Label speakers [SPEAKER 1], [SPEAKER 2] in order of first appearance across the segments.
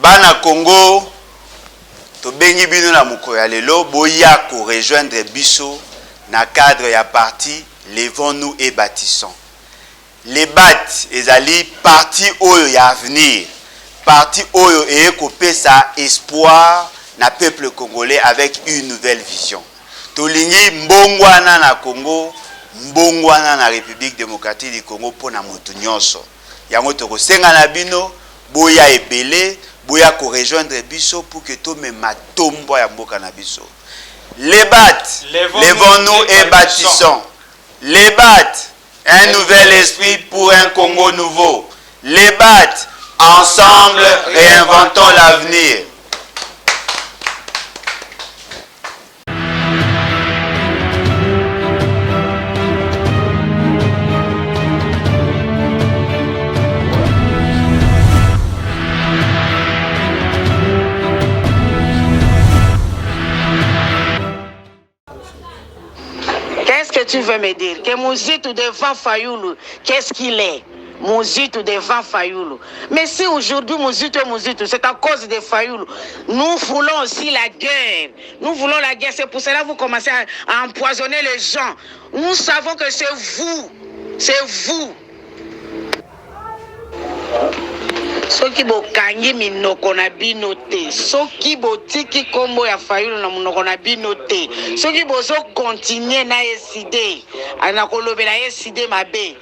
[SPEAKER 1] Bana Congo, to bengi bino na moko ya lelo boya ko rejoindre biso na cadre ya parti Levons-nous et bâtissons. Les BAT ezali parti oyo ya avenir, parti oyo ekopesa espoir na peuple congolais avec une nouvelle vision. Tolingi mbongwana na Congo, mbongwana na République démocratique du Congo pona moto nyonso. Yango tokosenga na bino boya ebele, boya ko rejoindre biso pour que to me matombo ya mboka na biso. Les BAT, levons-nous et bâtissons. Les BAT, un nouvel esprit pour un Congo nouveau. Les BAT, ensemble réinventons l'avenir.
[SPEAKER 2] Qu'est-ce que tu veux me dire? Que Mouzitou devant Fayoulou, qu'est-ce qu'il est? Mouzitou devant Fayoulou. Mais si aujourd'hui Mouzitou, c'est à cause de Fayoulou. Nous voulons aussi la guerre. Nous voulons la guerre. C'est pour cela que vous commencez à empoisonner les gens. Nous savons que c'est vous. C'est vous. Soki bokangi minoko na bino te, soki botiki kombo ya Fayulu na munoko na bino te, soki bozo continuer na eside, ana kolobela eside mabe,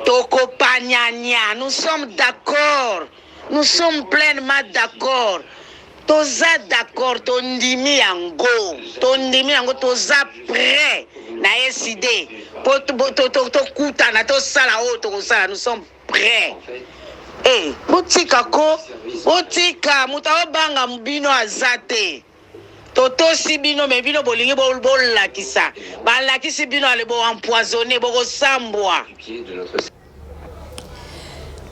[SPEAKER 2] toko panyanya, nous sommes d'accord, nous sommes pleinement d'accord. Toza d'accord, tondimi yango, toza prêt na eside, to kuta na to sala o to sala, nous sommes prêts. Eh, botika ko, botika, mutawa banga mbino azate. Toto si bino me bino bolingi bol lakisa. Ba lakisi bino ale bo empoisonné, bo sambwa.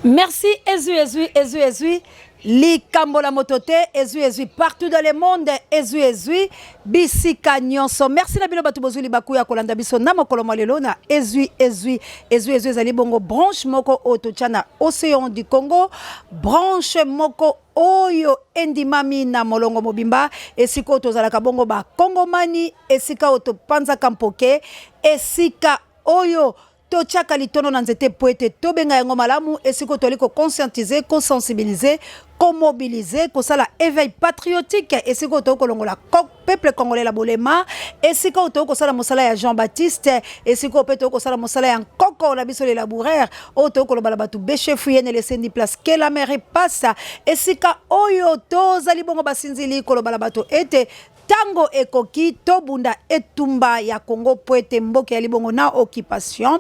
[SPEAKER 3] Merci Ezui. Likambo la motote, Ezui partout dans le monde, Ezui bisika nyonso. Merci na bino batu bozuli bakuya kolanda biso na mokolo malelo na Ezui ezali bongo branche moko otochana Océan du Congo, branche moko oyo endimami na molongo mobimba, esika otozalaka bongo ba Kongomani, esika otopanza kampoke, esika oyo tochaka litono na nzete poete tobenga yango malamu, esiko toliko conscientiser, sensibiliser, mobiliser, kosala éveil patriotique, esiko to kolongola peuple congolais la bolema, esiko to kosala mosala ya Jean-Baptiste, esiko peto kosala mosala ya Nkoko la biso le laboureur, oto kolobala batu beche fuyene le sendi place que la mer passe, esika oyo to zali bongo basinzili kolobala batu ete tango ekoki tobunda etumba ya Congo poete mboke ya libongo na occupation,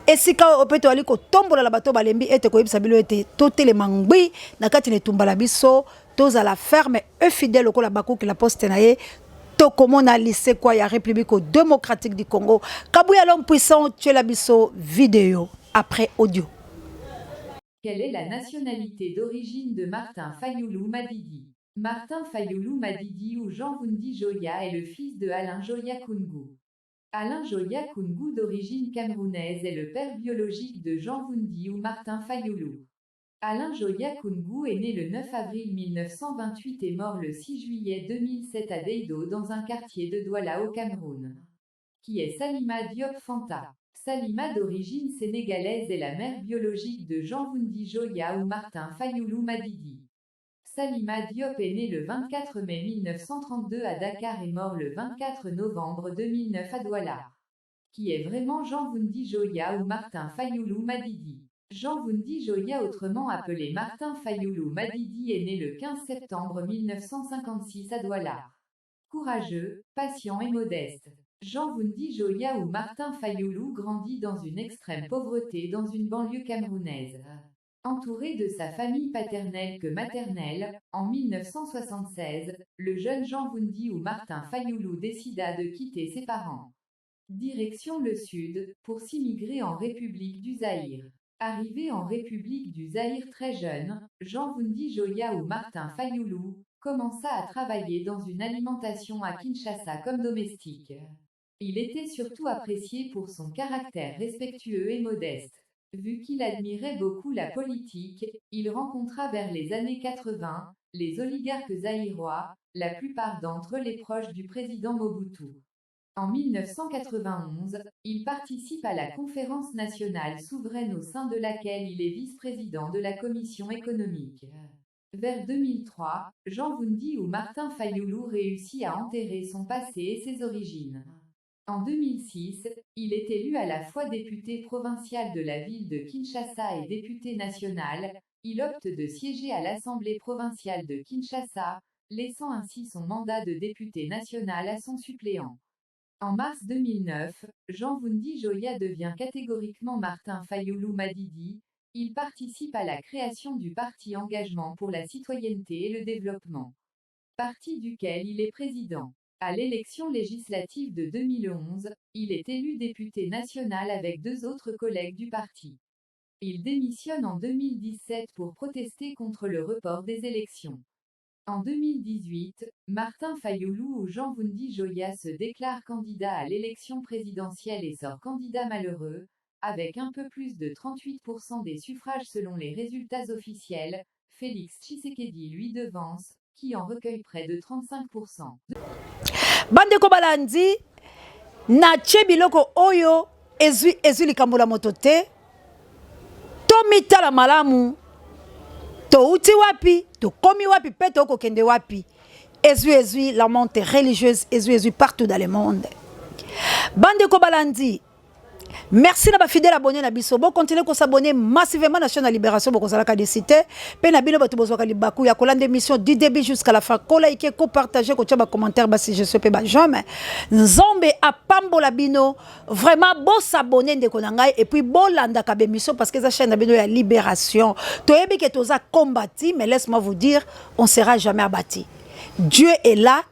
[SPEAKER 3] esika opeto aliko tombola la bato balembi ete koyebisa bilo ete totele mangbi na kati ne tumba la biso toza la ferme e fidèle ko la bakuki la poste na ye to komona lycée kwa ya République démocratique du Congo. Kabouya l'homme puissant tu la biso vidéo après audio.
[SPEAKER 4] Quelle est la nationalité d'origine de Martin Fayulu Madidi? Martin Fayulu Madidi ou Jean-Vundi Joya est le fils de Alain Joya Koungou. Alain Joya Koungou d'origine camerounaise est le père biologique de Jean-Vundi ou Martin Fayulu. Alain Joya Koungou est né le 9 avril 1928 et mort le 6 juillet 2007 à Deido dans un quartier de Douala au Cameroun. Qui est Salima Diop Fanta? Salima d'origine sénégalaise est la mère biologique de Jean-Vundi Joya ou Martin Fayulu Madidi. Salima Diop est née le 24 mai 1932 à Dakar et mort le 24 novembre 2009 à Douala. Qui est vraiment Jean-Vundi Joya ou Martin Fayulu Madidi? Jean-Vundi Joya, autrement appelé Martin Fayulu Madidi, est né le 15 septembre 1956 à Douala. Courageux, patient et modeste. Jean-Vundi Joya ou Martin Fayulu grandit dans une extrême pauvreté dans une banlieue camerounaise. Entouré de sa famille paternelle que maternelle, en 1976, le jeune Jean-Vundi ou Martin Fayulu décida de quitter ses parents. Direction le sud, pour s'immigrer en République du Zaïre. Arrivé en République du Zaïre très jeune, Jean-Vundi Joya ou Martin Fayulu commença à travailler dans une alimentation à Kinshasa comme domestique. Il était surtout apprécié pour son caractère respectueux et modeste. Vu qu'il admirait beaucoup la politique, il rencontra vers les années 80 les oligarques zaïrois, la plupart d'entre eux les proches du président Mobutu. En 1991, il participe à la conférence nationale souveraine au sein de laquelle il est vice-président de la commission économique. Vers 2003, Jean Vundi ou Martin Fayulu réussit à enterrer son passé et ses origines. En 2006, il est élu à la fois député provincial de la ville de Kinshasa et député national. Il opte de siéger à l'Assemblée provinciale de Kinshasa, laissant ainsi son mandat de député national à son suppléant. En mars 2009, Jean Vundi Joya devient catégoriquement Martin Fayulu Madidi. Il participe à la création du parti Engagement pour la citoyenneté et le développement, parti duquel il est président. À l'élection législative de 2011, il est élu député national avec 2 autres collègues du parti. Il démissionne en 2017 pour protester contre le report des élections. En 2018, Martin Fayulu ou Jean Vundi Joya se déclare candidat à l'élection présidentielle et sort candidat malheureux, avec un peu plus de 38% des suffrages selon les résultats officiels. Félix Tshisekedi lui devance, qui en recueille près de 35%.
[SPEAKER 3] Bandeko balandi na biloko oyo ezui likambo la moto te tomitala malamu touti wapi tokomi wapi pe tokokende wapi ezui la monte religieuse ezui partout dans le monde. Bandeko balandi, merci na ba fidèle abonné na biso, bo continuer ko s'abonner massivement na chaîne de Libération boko zalaka de cité pe na bino bato bozwaka libaku ya kolanda émission du début jusqu'à la fin, ko like ko partager ko tia ba commentaire ba si je suis pe ba jamais nzombe apambola bino vraiment bo s'abonner ndeko na ngai et puis bo landa ka émission parce que za chaîne na bino ya Libération to yebi ke toza combattu, mais laisse-moi vous dire on sera jamais abattu. Dieu est là.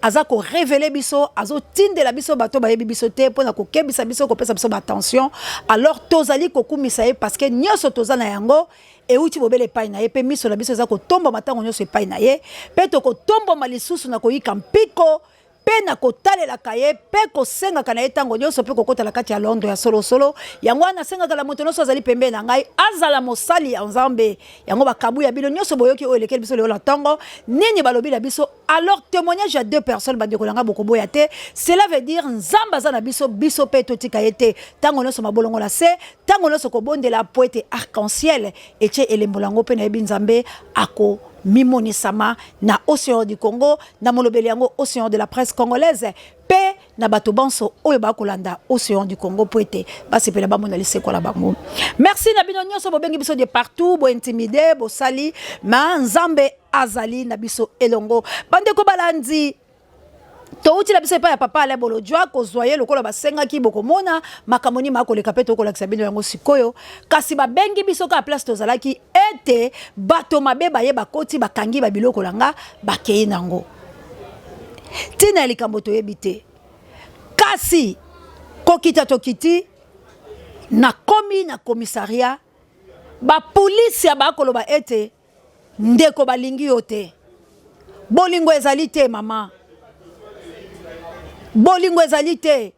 [SPEAKER 3] Azako révéler biso, azo tinde la biso bato ba yebi biso te pona ko kebisa biso ko pesa biso attention. Alors tozali ko kumisa parce que nyoso tozana yango e uti bobele pai na ye pe miso na biso za ko tomba matango nyoso pai na ye pe to ko tomba malisusu na ko yika mpiko pe na ko talela kaye pe ko senga kana etango nyoso pe ko kota la kati ya Londres ya solo yango na senga kala moto nyoso azali pembe na ngai azala mosali ya nzambe yango bakabu ya bino nyoso boyoki o lekel biso le tango nini balobi la biso. Alors témoignage à 2 personnes bandeko langa boko boya te, cela veut dire nzamba za na biso biso pe totika yete tango nyoso mabolongo la se tango nyoso ko bonde la poète arc-en-ciel et tie elembolango pe na yebi nzambe ako Mimoni Sama na Océan du Congo, na molobeli yango Océan de la presse congolaise, pe na bato banso oyo ba kolanda Océan du Congo poete ba sepela ba mona lise kola bango. Merci na bino nyonso bo bengi biso de partout, bo intimider, bo sali, ma nzambe azali na biso elongo. Bandeko balandi touti la biso pa ya papa ale bolo jwa ko zoye lokola basenga ki boko mona makamoni mako le kapeto ko la kisabino yango sikoyo kasi ba bengi biso ka place tozalaki ete bato mabe baye bakoti bakangi ba biloko langa bakei nango tina likambo to yebite kasi kokita tokiti na komi na commissariat ba police ya bakoloba ete ndeko balingi yote bolingo ezali te mama bolingo ezali te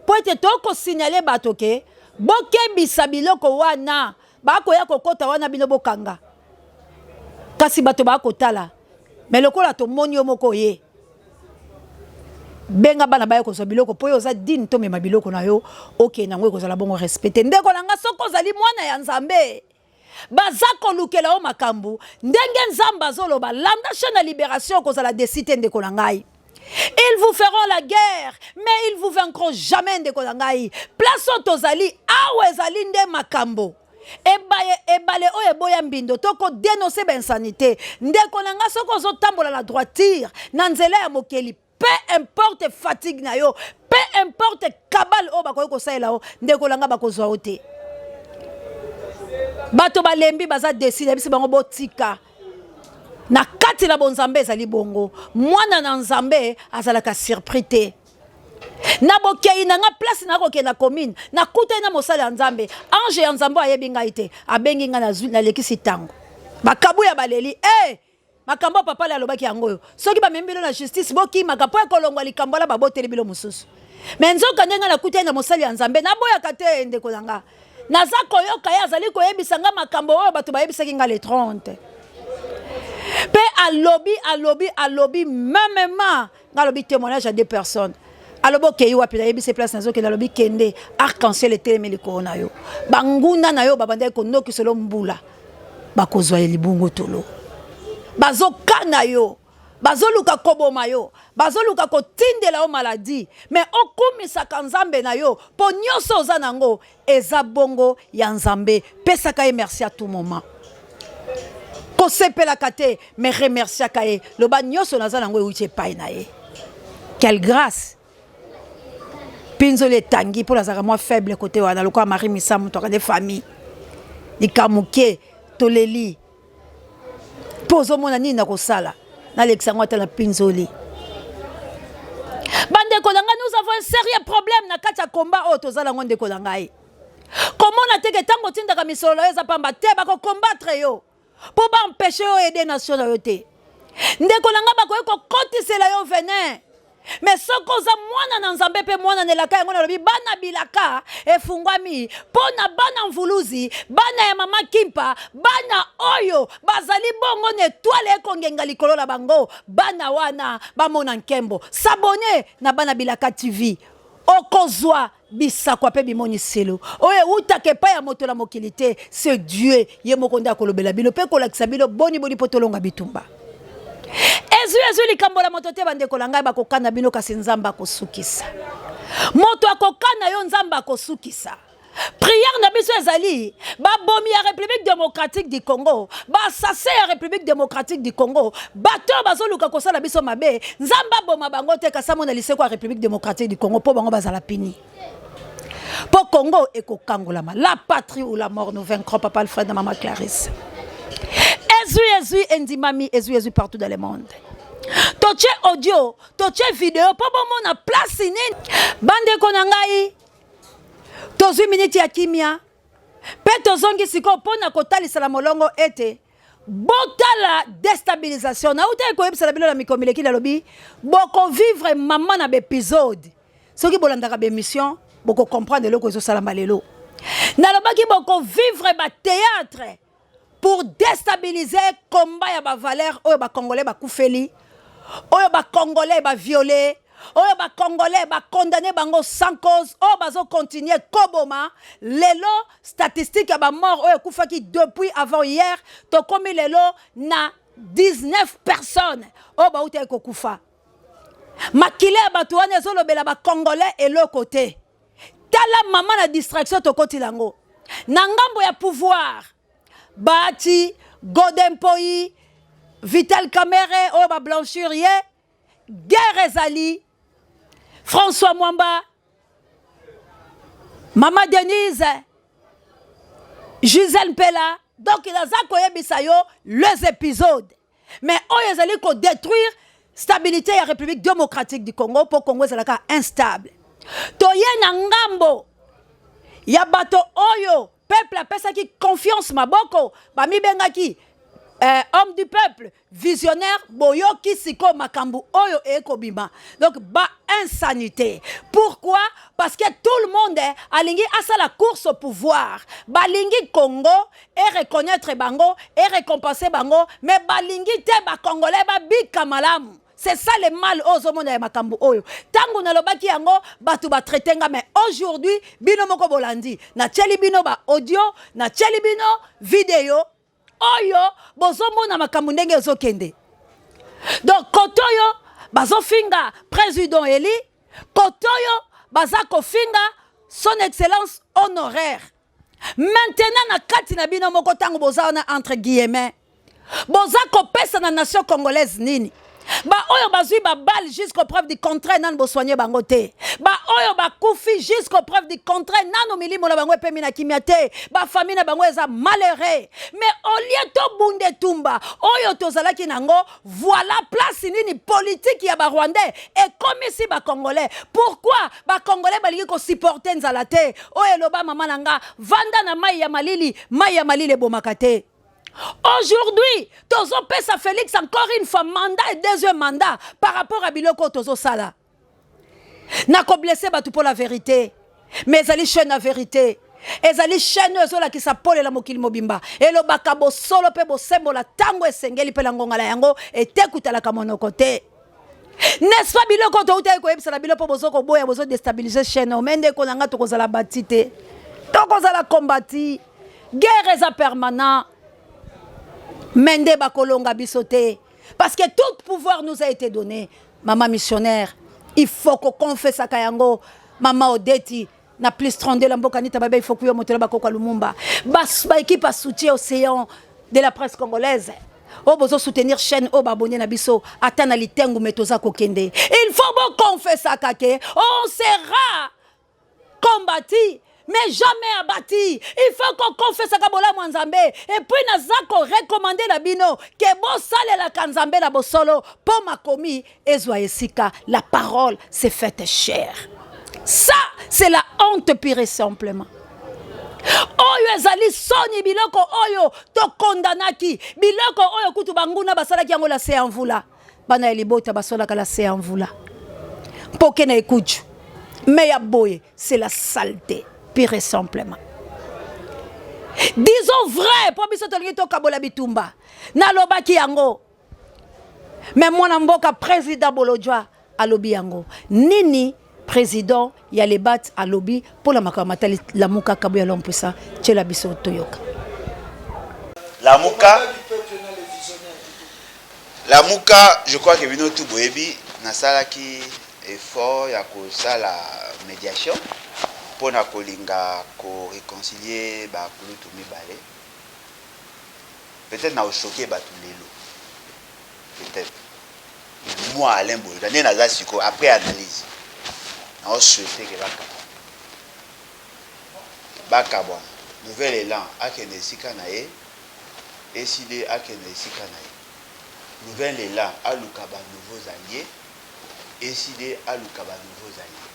[SPEAKER 3] po ete toko signaler bato ke bokebisa biloko wana bakoya kokota wana bino bokanga kasi bato bakotala me lokola tomoni yo moko ye benga bana baye kozwa biloko po yo oza dine tomema biloko na yo oke nango ekozala bongo respecte ndeko na nga soko ozali mwana ya nzambe baza kolukela yo makambo ndenge nzambe azoloba landa chaîne ya Libération kozala desite ndeko na ngai. Ils vous feront la guerre, mais ils vous vaincront jamais de Kolangai. Place tozali, awe zali nde makambo. Ebale o eboya mbindo toko dénoncer bensanité. Nde Kolanga soko zo tambola la droiture, nanzela ya mokeli. Peu importe fatigue na yo, peu importe kabal o bakoyo ko saela o, nde Kolanga bakozwa ote. Bato balembi baza décider bisi bango botika. Na kati na bonzambe ezali bongo mwana na nzambe azalaka surprise na bokei na nga place na ko na commune na kuta na mosala ya nzambe ange ya nzambe ayebi ngai te abengi nga na lekisi tango bakabu ya baleli makambo papa la lobaki yango yo soki ba membilo na justice boki makapo ekolongwa likambo la baboteli bilo mususu menzo kandenga na kuta na mosala ya nzambe na boya kate ndeko nanga naza koyoka ya azali koyebisa nga makambo oyo bato bayebisaki nga le 30 pe alobi même ngalobi témoignage à 2 personnes. Alobo kei wapi na yebi se place nazo ke alobi kende arc-en-ciel etelemi likolo na yo. Banguna na yo babanda ko noki solo mbula. Bakozwa libungo tolo. Bazokana yo. Bazoluka koboma yo. Bazoluka kotindela yo maladie. Mais okumisaka nzambe na yo po nyonso oza nango eza bongo ya nzambe. Pesaka ye merci à tout moment. Kosepelaka te mais remerciaka ye. Loba nyonso naza nango euti epai na ye. Quelle grâce. Pinzole tangi pour la moi faible côté wana lokwa Marie Missa muto ka de famille. Dikamuke toleli. Pozo mona nini na kosala. Na l'exango ta na pinzoli. Bande kolanga nous avons un sérieux problème na kati ya combat o tozala ngonde kolanga ai. Comment na teke tango tinda ka misolo eza pamba te ba ko combattre yo. Pour ba empêcher yo aider nation na yo te. Ndeko langa ba ko kotisela yo venin. Mais ce qu'on a mwana na nzambe pe mwana nelaka yango na lobi bana bilaka efungwami pona bana mvuluzi bana ya mama kimpa bana oyo bazali bongo ne toile ekongenga likolo la bango bana wana bamona nkembo s'abonner na bana bilaka TV okozwa bisakwa pe bimoni selo oye utake pa ya moto la mokilité c'est Dieu ye mokonda kolobela bino pe kolakisa bino boni potolonga bitumba. Ezu likambo la moto te bande kolanga ba kokana bino kasi nzamba kosukisa. Moto akokana yo nzamba kosukisa. Prière na biso ezali ba bomi ya République démocratique du Congo, ba assassin ya République démocratique du Congo, bato bazoluka kosala biso mabe, nzamba boma bango te kasa mona liseko ya République démocratique du Congo po bango bazala pini. Po Congo ekokangolama, la patrie ou la mort nous vaincrons papa le frère de maman Clarisse. Ezu endimami ezu partout dans le monde. Toche audio, toche vidéo, pas bon na place nini. Bande konangai. Tozu minute ya kimia. Pe tozongi siko pona kotalisa la molongo ete. Botala déstabilisation. Na uta ko yebisa bilo la mikomileki la lobi. Boko vivre maman na épisode. Soki bolandaka be mission, boko comprendre le ko zo sala malelo. Na lobaki boko vivre ba théâtre. Pour déstabiliser combat ya ba valeur oyo ba congolais ba koufeli oyo ba congolais ba violé oyo ba congolais ba condamné bango sans cause oyo bazo continuer koboma lelo statistique ya ba mort oyo koufaki depuis avant hier to komi lelo na 19 personnes oyo ba uta ko kufa makile ya bato wana ezolobela ba congolais et le côté tala maman na distraction to kotilango na ngambo ya pouvoir Bati, Godempoyi, Vital Kamere, Oba Blanchurier, Guerre Ezali, François Mwamba, Maman Denise, Gisèle Pella. Donc il a zakoye bisayo les épisodes. Mais Oye Ezali ko détruire stabilité de la République démocratique du Congo pour Congo ezalaka instable. Toye na ngambo ya bato oyo peuple appelle qui confiance maboko bami bengaki homme du peuple visionnaire boyoki siko makambu oyo ekobima donc ba insanité. Pourquoi? Parce que tout le monde alingi asa la course au pouvoir balingi Congo et reconnaître bango et récompenser bango mais balingi te ba congolais ba bika malamu. C'est ça le mal aux hommes de makambu oyo. Tango na lobaki yango batu ba traitenga mais aujourd'hui bino moko bolandi na tcheli bino ba audio na tcheli bino vidéo oyo bozo mona makambu ndenge ezokende. Donc kotoyo bazo finga président Eli kotoyo bazako finga son excellence honoraire. Maintenant na kati na bino moko tango bozana entre guillemets bozako pesa na nation congolaise nini. Ba oyo bazui ba balle jusqu'au preuve du contraire nan bo soigner bango te. Ba oyo ba koufi jusqu'au preuve du contraire nan milimo la bango epemi na kimia te. Ba famille na bango eza malheureux. Mais au lieu to bunde tumba oyo tozalaki nango voilà place nini politique ya ba Rwandais et comme ici ba Congolais. Pourquoi ba Congolais balingi ko supporter nzala te. Oyo loba mama nanga vanda na mai ya malili bomakate. Aujourd'hui, Tozo pesa Félix encore une fois mandat et deuxième mandat par rapport à Biloko Tozo Sala. N'a ko blessé batu pour la vérité. Mais ali chaîne la vérité. ezali chaîne ezola ki sa pole la mokili mobimba elo bakabo solo pe bosembo la tango esengeli pe la ngonga la yango etekutala ka monoko te. N'est-ce pas biloko to uta ko ebisa la biloko bozoko boya bozo déstabiliser chaîne o mende ko nanga to kozala batite to kozala kombati guerre eza permanent mende bakolonga bisote parce que tout pouvoir nous a été donné. Maman missionnaire, il faut qu'on confesse à Kayango, maman Odeti, na plus 32 lamboka nita baba il faut que yo motela bakoko Lumumba. Ba équipe a soutien océan de la presse congolaise. O bozo soutenir chaîne o babonné na biso atana litengu metoza kokende. Il faut bon confesser à Kake, on sera combattu mais jamais abattu. Il faut qu'on confesse à Kabola Mwanzambe. Et puis nazako recommander la bino que bon sale la kanzambe la bosolo pour ma commis ezwa esika la parole s'est faite chère. Ça c'est la honte pure et simplement. Oyo ezali soni biloko oyo to kondanaki biloko oyo kutu banguna basalaki yango la se en vula bana elibota basola kala se en vula poke na ekuju mais ya boye c'est la saleté pire et simplement. Disons vrai pour biso tolingi to kabola bitumba na lobaki yango mais mwana mboka président Bolojwa alobi yango nini président ya les bat à lobby pour la makamata la muka kabuya lompusa tchela biso toyoka
[SPEAKER 1] la muka je crois que bino tout boyebi na sala ki effort ya ko sala médiation pour na kolinga ko réconcilier ba kulutu mibale peut-être na choquer ba tout lelo peut-être moi Alain Boyoka né na za siko après analyse on souhaite que bakabwa nouvel élan akende sika na ye décidé akende sika na ye nouvel élan aluka ba nouveaux alliés décidé aluka ba nouveaux alliés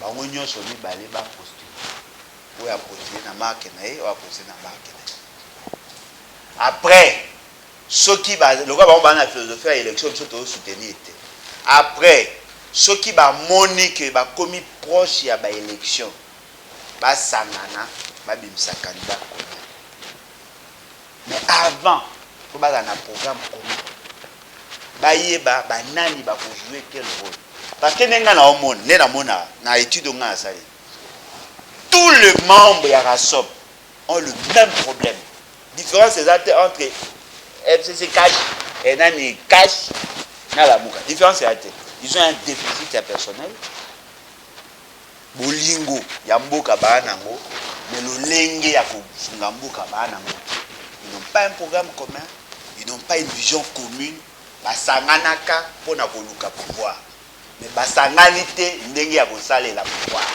[SPEAKER 1] bango nyonso mibale ba postuler oya postuler na marque na ye oya postuler na marque na ye après soki ba lokwa bango bana philosophie ya élection biso to soutenir te après ceux qui ba monique ba commis proche ya ba élection ba sangana ba bimisa candidat commun mais avant faut ba na programme commun ba yeba ba nani ba ko jouer quel rôle parce que nenga na omona ne na mona na étude nga sali tous les membres ya RASOP ont le même problème différence exacte entre FCC cash et nani cash na la muka différence exacte. Ils ont un déficit personnel. Bolingo, yamboka banango, mais le lenge ya kusungamboka banango. Ils n'ont pas un programme commun, ils n'ont pas une vision commune. Basanganaka pour na koluka pouvoir. Mais basanganité ndenge ya kosale la pouvoir.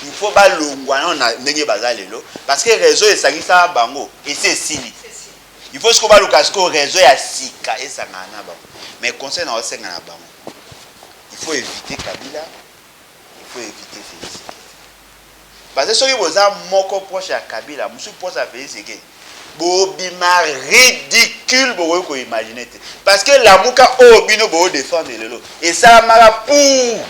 [SPEAKER 1] Il faut ba longwa na ndenge bazalelo parce que réseau esangisa bango et c'est sili. Il faut ce qu'on va le casque réseau ya sika et sangana bango. Mais conseil na osengana bango. Il faut éviter Kabila, il faut éviter Félix. Parce que ceux qui vous ont moko proche à Kabila, monsieur proche à Félix, bobima ridicule, vous pouvez imaginer. Parce que la mouka obino bo défendre le lot. Et ça m'a pour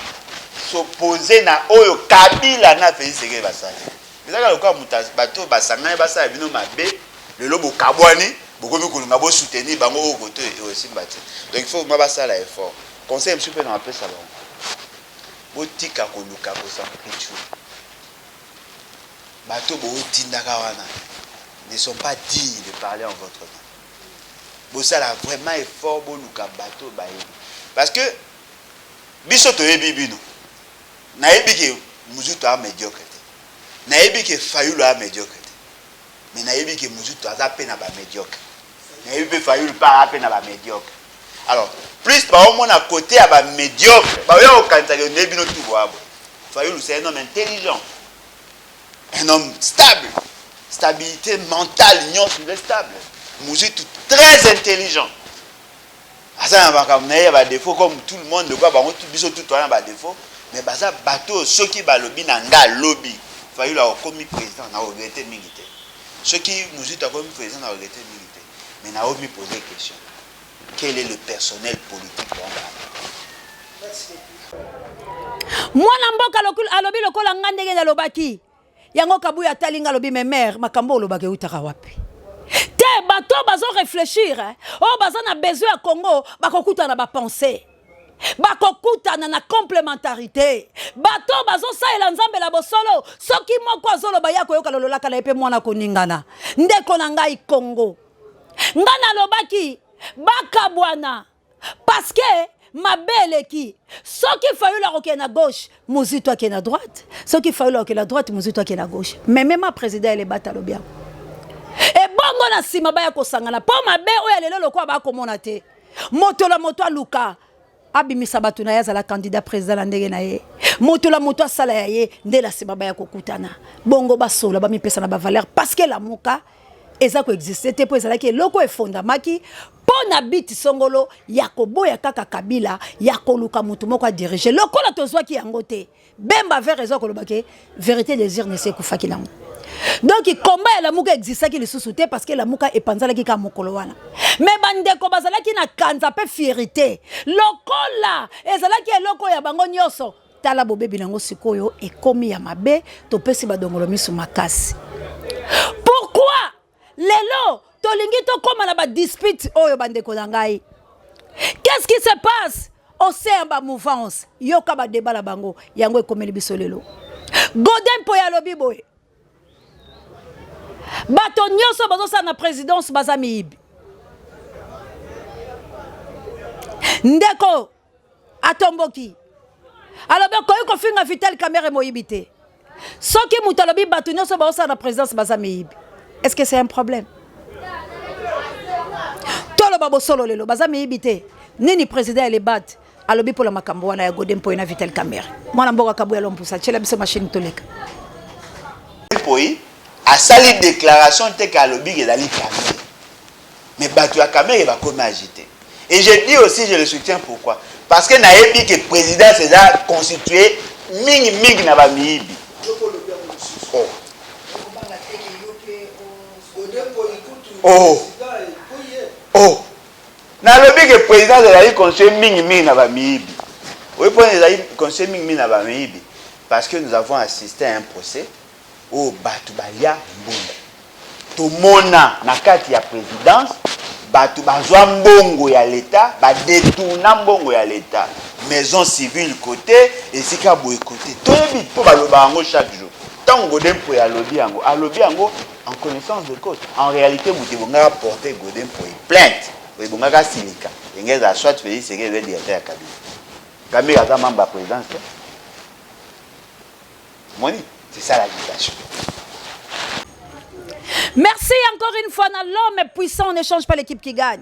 [SPEAKER 1] s'opposer na oyo Kabila na Félix Basali. C'est ça que le cas mutas bateau basanga basa bino mabe, le lobo kabwani, beaucoup de gens ont soutenu bango au côté et aussi bâti. Donc il faut moi ça là effort. Conseil monsieur peut nous appeler ça bon. Botika koluka ko s'encriture. Bato bo tindaka wana ne sont pas dignes de parler en votre nom. Bo ça là vraiment effort bo luka bato ba yebi. Parce que biso to yebi bino. Na yebi ke muzuto a médiocre. Na yebi ke Fayulu a médiocre. Mais na yebi ke muzuto a pe na ba médiocre. Na yebi Fayulu pas a pe na ba médiocre. Alors, plus par au moins à côté à ba médiocre, bah oui au Canada nebino tout boabo. Fayulu c'est un homme intelligent, un homme stable, stabilité mentale, union sur le stable. Muzutu très intelligent. Asa na ba na ba défaut comme tout le monde de quoi ba tout biso tout toi ba défaut, mais baza bateau ceux qui ba lobby na nga lobby. Fayulu a commis président na regretté militaire. Ceux qui Muzutu a commis président na regretté militaire. Mais na omi poser question. Quel est le personnel politique pour
[SPEAKER 3] Mwana mboka alobi lokola ngandenge na lobaki yango kabuya talinga lobi me mère makambo lobake utaka wapi te bato bazo réfléchir oh baza na besoin ya Congo bakokuta na ba penser bakokutana na complémentarité bato bazosalela nzambe la bosolo soki moko azoloba ya koyoka lololaka na epe mwana koningana ndeko na ngai Congo nga nalobaki bakabwana parce que mabeleki soki Fayulu akokende na gauche Muzito akende na droite soki Fayulu akende na droite Muzito akende na gauche mais même président ele batalo bien et bongo na sima baya kosangana po mabe oyo lelo lokwa bakomona te moto la moto aluka abimisa bato na ye azala candidat président la ndenge na ye moto la moto asala ya ye nde la sima baya kokutana bongo basola bamipesa na bavaleur parce que la muka eza koexiste te po ezalaki eloko efondamaki mpo na biti songolo ya koboya kaka Kabila ya koluka motu moko adirige lokola tozwaki yango te bemba vers eza kolobaki vérité désir ne sekufaki nango donc combat ya la muka existaki lisusu te parce que la muka epanzalaki ka mokolo wana mais bandeko bazalaki na kanza pe fierté lokola ezalaki eloko ya bango nyonso tala bobebi nango sikoyo ekomi ya mabe topesi badongolo misu makasi pourquoi lelo tolingi tokoma na ba dispute oyo bandeko na ngai qu'est-ce qui se passe au sein ba mouvance yoka ba débat la bango yango ekomeli biso lelo Godin po ya lobi boye bato nyonso bazosa na présidence baza miyibi ndeko atomboki alobi koyi kofinga Vital Kamerhe moyibi te soki moto alobi bato nyonso bazosa na présidence baza miyibi est-ce que c'est un problème toloba bosolo lelo baza miyibi te nini président ele bat alobi pour la makambo wana ya Godin po na Vital Kamerhe mwana mboka kabu ya lompusa tshela biso machine toleka
[SPEAKER 1] poyi asali déclaration te ka lobi ke dali Kamerhe mais bato ya Kamerhe va comme agité et je dis aussi je le soutiens pourquoi parce que nayebi que président c'est là constitué mingi na ba miyibi nalobi ke président ezali constitué mingi na ba miyibi oui pour ezali constitué mingi na ba miyibi parce que nous avons assisté à un procès où batu balia mbongo tomona na kati ya présidence batu bazwa mbongo ya l'état ba détourna mbongo ya l'état maison civile côté esika boye côté toyebi po baloba yango chaque jour tant Godin po ya lobi yango en connaissance de cause en réalité muti bonga porter Godin po plainte oui bonga ka sinika engeza soit Félix Tshisekedi le directeur ya Kabila Kabila aza membre ya présidence moni c'est ça l'agitation.
[SPEAKER 3] Merci encore une fois dans l'homme puissant, on n'échange pas l'équipe qui gagne.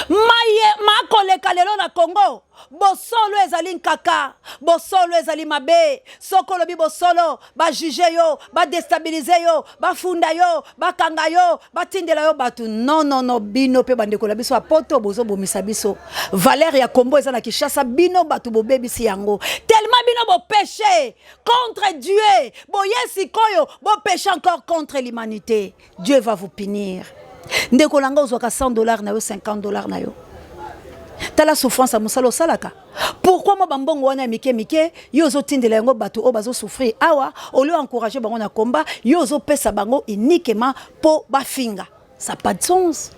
[SPEAKER 3] Ma koleka lelo na Congo bosolo ezali nkaka bosolo ezali mabe soko lobi bosolo ba juger yo ba déstabiliser yo ba funda yo ba kanga yo ba tindela yo batu non bino pe bandeko la biso apoto bozo bomisa biso valeur ya Kombo eza na Kinshasa bino batu bobebisi yango tellement bino bo péché contre Dieu bo yesi koyo bo péché encore contre l'humanité Dieu va vous punir. Ndeko langa ozwaka $100 na yo $50 na yo tala souffrance a musalo salaka pourquoi mo bambongo wana mike yo zo tindela yango bato o bazo souffrir awa au lieu encourager bango na combat yo zo pesa bango uniquement po bafinga ça pas de sens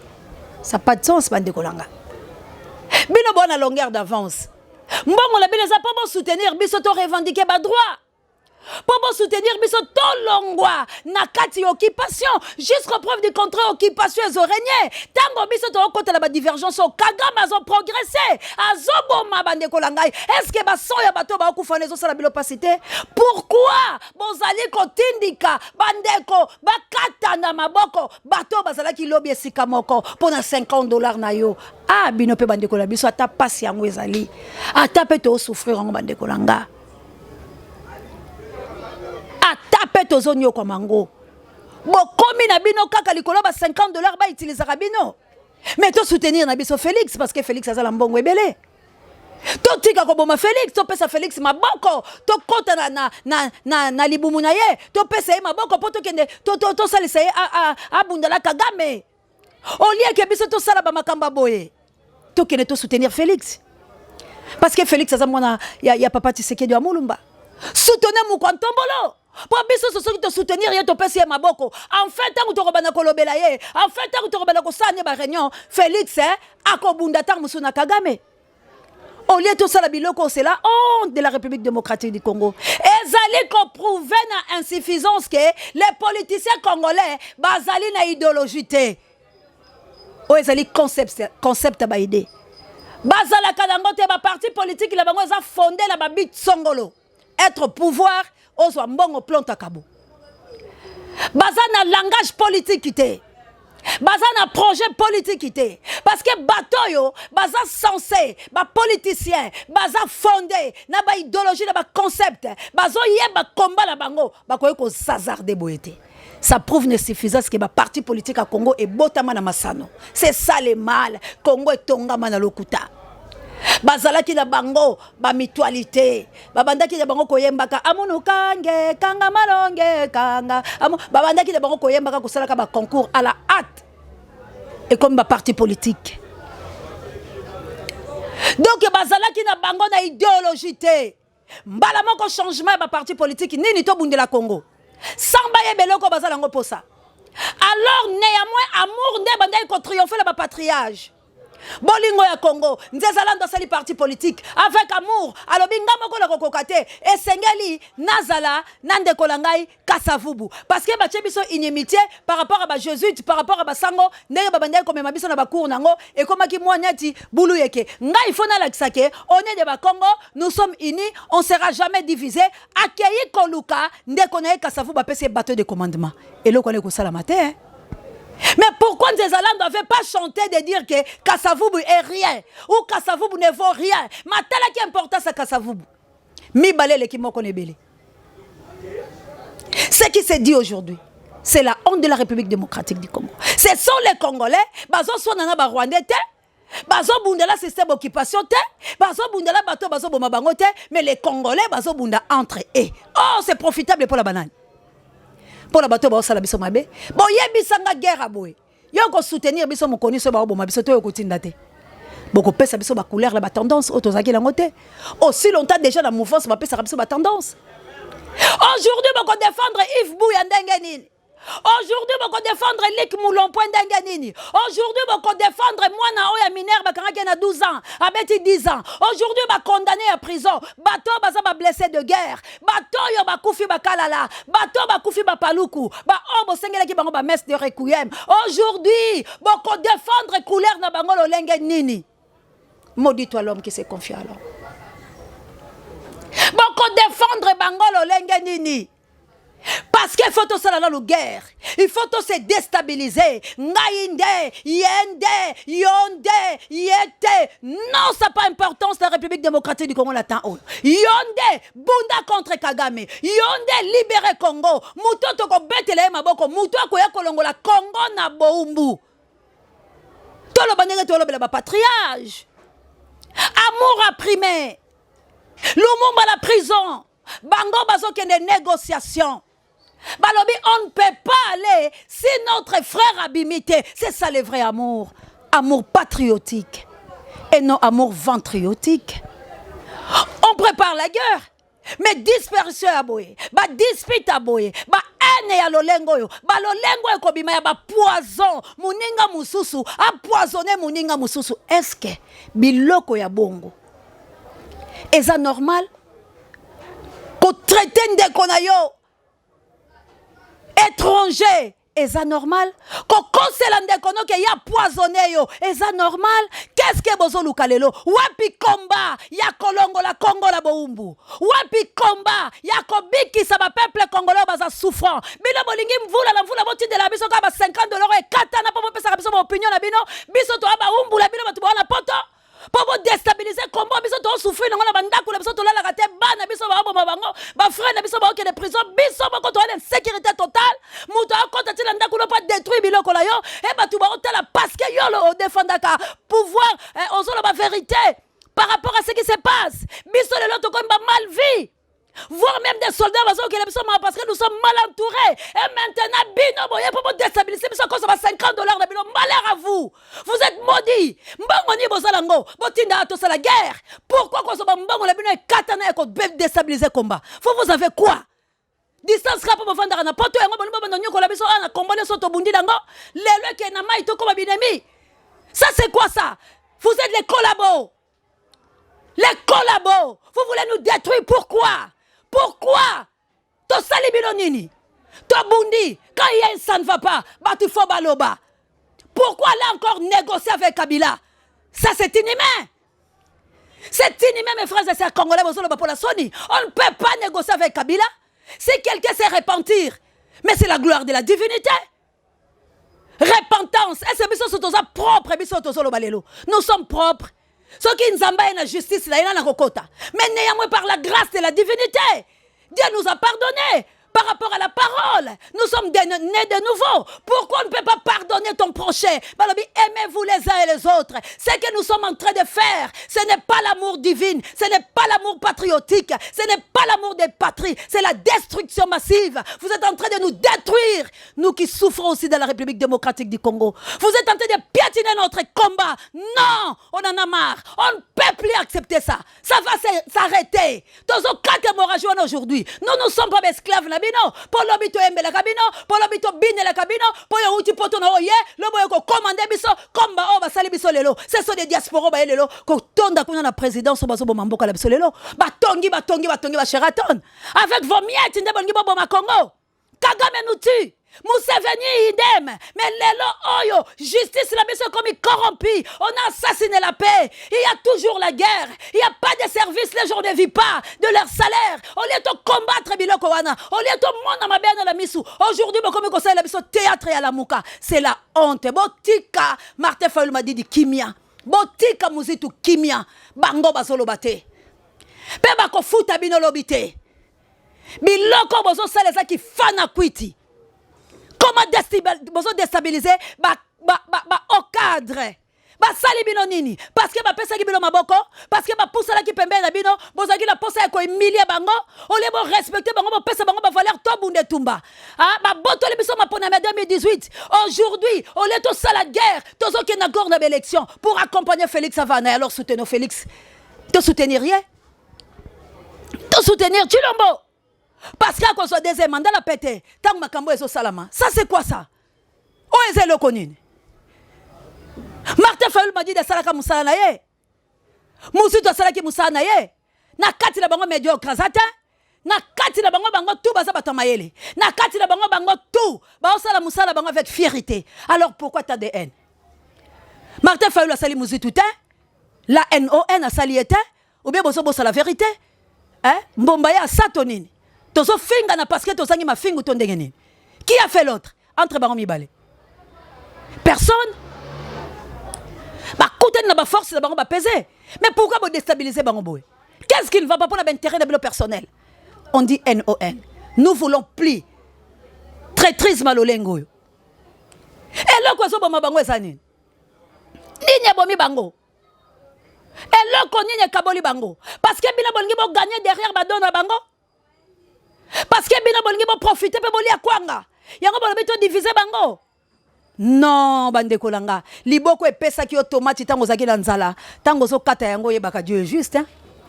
[SPEAKER 3] bandeko langa bino bona longueur d'avance mbongo la bino za pas bon soutenir biso to revendiquer ba droit pour soutenir biso tolongwa na kati occupation jusqu'au preuve du contraire occupation ezorégné tango biso to kota la ba divergence o Kagame azo progresser azoboma bandeko langai est-ce que ba soya bato ba okufana ezo sala bilo pasité pourquoi bozali kotindika bandeko bakata na maboko bato bazala ki lobby esika moko pona $50 na yo bino pe bandeko la biso ata pasi yango ezali ata pe to souffrir yango bandeko langa tape tozonyo kwa mango bokomi na bino kaka likolo ba $50 ba utiliser bino mais to soutenir na biso Félix parce que Félix azala mbongo ebele to tika ko boma Félix to pesa Félix maboko to kota na libumu na ye to pesa ye maboko poto kende to salisa ye abundala Kagame olia ke biso to sala ba makamba boye to kende to soutenir Félix parce que Félix azamona ya papa Tshisekedi wa Mulumba soutenez Mukwantombolo Pour biso soki te soutenir ye to pesi ye maboko. En fait tangu to kobana kolobela ye, en fait tangu to kobana kosanya ba réunion, Félix akobunda tangu musuna Kagame. Au lieu de tout ça, la biloko, c'est la honte de la République démocratique du Congo. Ezali ko prouver na insuffisance que les politiciens congolais bazali na idéologie te. O ezali concept ba idée. Bazala kadango te ba parti politique la bango eza fondé la babit songolo. Être au pouvoir ozwa mbongo planta kabo. Bazana langage politique te. Baza na projet politique te parce que bato yo baza censé ba politicien baza fondé na ba idéologie na ba concept bazo yeba combat la bango bakoye ko sazarder boyete. Ça prouve l'insuffisance que ba parti politique à Congo est botama na masano. C'est ça le mal. Congo est tongama na lokuta. Bazalaki na bango ba mutualité babandaki na bango koyembaka amunu kange kanga malonge kanga babandaki na bango koyembaka kosalaka ba concours à la hâte et comme ba parti politique. Donc bazalaki na bango na idéologie te mbala moko changement ba parti politique nini to bundela Congo samba yebeloko bazalango posa. Alors néanmoins amour nde bandai ko triompher la ba patriage. Bolingo ya Congo, nzezalando sali parti politique avec amour, alobi ngamo ko kokate et sengeli nazala nande kolangai kasavubu parce que bache biso inimitié par rapport à ba jésuite par rapport à ba sango ndenge babandai komema biso na ba cour nango et komaki moanyati bulu yeke ngai fona la kisake on est de ba Congo, nous sommes unis, on sera jamais divisé akei koluka ndeko na kasavubu apese bateau de commandement et le kone ko sala matin. Mais pourquoi Nzezala ne devait pas chanter de dire que Kassavubu est rien ou Kassavubu ne vaut rien? Matala qui important c'est Kassavubu. Mi balele qui moko nebele. Ce qui se dit aujourd'hui, c'est la honte de la République démocratique du Congo. Ce sont les Congolais, bazo sonana ba Rwandais te, bazo bundela système d'occupation te, bazo bundela bato bazo boma bango te, mais les Congolais bazo bunda entre eux. Oh, c'est profitable pour la banane. Pour la bateau ba biso mabe bon yebisanga guerre boy yo ko soutenir biso mokoni so ba boma biso to yo kotinda te boko pesa biso ba couleur la ba tendance otozaki la ngote aussi longtemps déjà la mouvance ba pesa biso ba tendance. Aujourd'hui boko défendre Yves Bouya ndenge nini, aujourd'hui boko défendre Lik Moulompo ndenge nini, aujourd'hui boko défendre mwana oya mineur bakanga na 12 ans abeti 10 ans, aujourd'hui ba condamné à prison bato baza ba blessé de guerre bato yo ba kufi ba kalala bato ba kufi ba paluku ba obo sengela ki bango ba messe de requiem. Aujourd'hui boko défendre couleur na bango lolenge nini. Maudit toi l'homme qui se confie à l'homme. Boko défendre bango lolenge nini. Parce qu'il faut tout ça dans la guerre. Il faut tout se déstabiliser. Ngaïnde, yende, yonde, yete. Non, ça n'a pas importance. La République démocratique du Congo l'attend. Yonde, bunda contre Kagame. Yonde, libérer Congo. Mouto toko betele maboko. Mouto akoya kolongo la Congo na boumbu. Tolo banenge tolo bela ba patriage. Amour a primé. Lumumba la prison. Bango bazo kende négociation. Balobi, on ne peut pas aller si notre frère a bimité. C'est ça le vrai amour. Amour patriotique. Et non amour ventriotique. On prépare la guerre. Mais dispersion à boye. Ba dispute à boye. Ba haine ya lolengo yo. Ba lolengo ya kobima ya ba poison. Muninga mususu. A poisonner muninga mususu. Est-ce que biloko ya bongo? Est-ce normal? Qu'on traite ndeko na yo étranger, est-ce normal? Qu'on conseille ndeko no que ya poisonné yo, est-ce normal? Qu'est-ce que bozo lukalelo? Wapi combat ya kolongo la Congo la boumbu. Wapi combat ya kobiki sa ba peuple congolais baza souffrant. Bino bolingi mvula boti de la biso ka ba $50 et katana po pesa biso opinion na bino. Biso to ba umbu la bino batu ba poto. Pour vous déstabiliser, comment biso to souffrir dans la banda ko biso to la raté bana biso ba bo bango ba frère na biso ba ke de prison biso ba ko to la sécurité totale muto akota ti landa ko pas détruire biloko la yo e ba tu ba otala parce que yo le défendaka pouvoir ozolo ba vérité par rapport à ce qui se passe biso le loto comme ba mal vie. Voire même des soldats parce que nous sommes mal entourés. Et maintenant, bino boye pour vous déstabiliser. Mais ça coûte $50 de bino. Malheur à vous. Vous êtes maudits. Mbangoni bosalango. Botinda atos la guerre. Pourquoi qu'on soit mbangoni la bino et katana et qu'on déstabiliser combat? Vous avez quoi? distance rap bovanda na poto yango bonimba bando nyoko la biso ana kombone soto bundi dango lelo ke na mai to koma binemi. Ça c'est quoi ça? Vous êtes les collabos. Les collabos. Vous voulez nous détruire, pourquoi? Pourquoi? To sali bino nini? To bundi quand il y a ça ne va pas, bah tu faut baloba. Pourquoi là encore négocier avec Kabila? Ça c'est inhumain. C'est inhumain mes frères et sœurs congolais, pour la Sony. On ne peut pas négocier avec Kabila. Si quelqu'un sait repentir, mais c'est la gloire de la divinité. Repentance. Et c'est biso sotoza propre, biso tozolo balelo. Nous sommes propres. Ceux qui nous embêtent la justice, là, il y a la rocota. Mais néanmoins par la grâce de la divinité, Dieu nous a pardonné. Par rapport à la parole, nous sommes nés de nouveau. Pourquoi on ne peut pas pardonner ton prochain? Aimez-vous les uns et les autres. Ce que nous sommes en train de faire, ce n'est pas l'amour divin, ce n'est pas l'amour patriotique, ce n'est pas l'amour des patries, c'est la destruction massive. Vous êtes en train de nous détruire, nous qui souffrons aussi dans la République démocratique du Congo. Vous êtes en train de piétiner notre combat. Non, on en a marre. On ne peut plus accepter ça. Ça va s'arrêter. Dans un cas de aujourd'hui, nous ne sommes pas esclaves. Pour l'obito embela kabino, pour l'obito bine la kabino, pour yon uti poto na oye, le boyo ko commande biso, komba o basali biso lelo. Ce sont des diaspora ba lelo, ko tonda kuna na présidence baso bo mamboka la biso lelo. Ba tongi ba Sheraton. Avec vos miettes nde bongi bo ma Congo. Kagame nous tue. Museveni idem. Mais lelo oyo, justice la biso comme corrompu. On a assassiné la paix. Il y a toujours la guerre. Il n'y a pas de service. Les gens ne vivent pas de leur salaire. Au lieu de combattre biloko wana. Au lieu de monde ma bien dans la misu. Aujourd'hui, comme conseil la biso théâtre et à la mouka. C'est la honte. Botika Martin Fayulu m'a dit kimia. Botika muzitu kimia. Bango basolo bate. Pe bako futa bino lobite. Biloko bozo salesa ki fana kwiti. Comment déstabiliser au cadre? Sali bino nini? Parce que pesa ki bino maboko, parce que poussa la ki pembe na bino, bozaki la posa ko emilia bango, on les bon respecter bango, pesa bango ba valeur to bunde tumba. Ah, ba boto le biso ma pona 2018. Aujourd'hui, on est tous à la guerre, tous qui na gorne élection pour accompagner Félix Savana. Alors soutenir Félix. Te soutenir rien? Te soutenir Chilombo. Parce qu'à cause du deuxième mandat, la pété, tant que Makambo est au Salama. Ça, c'est quoi ça? Où est le connu? Martin Fayulu m'a dit de Salaka Moussa Naye. Moussou de Salaki Moussa Naye. Na kati la bango médiocre zata. Na kati la bango tout basa batamayele. Na kati la bango tout. Ba osala Moussa la bango avec fierté. Alors pourquoi t'as des haines? Martin Fayulu a sali Moussou tout la NON a sali été. Ou bien boso bosa la vérité? Hein? Mbombaye a satonine. Tozo finga na parce que tozangi ma fingu tondengeni. Qui a fait l'autre? Entre bango mibale. Personne. Ba kouten na ba force na bango ba peser. Mais pourquoi vous déstabiliser bango boy? Qu'est-ce qui ne va pas pour l'intérêt de l'intérêt personnel? On dit NON. Nous voulons plus. Traîtrise malolengo. Et là quoi so ba bango esani? Ninya bomi bango. Et là ko ninya kaboli bango. Parce que bina bongi bo gagner derrière ba dona bango. Parce que bina bongi bo profiter pe boli akwanga. Yango bo bito diviser bango. Non, bande kolanga. Liboko e pesa ki automati tango zaki na nzala. Tango so kata yango yebaka Dieu est juste, hein?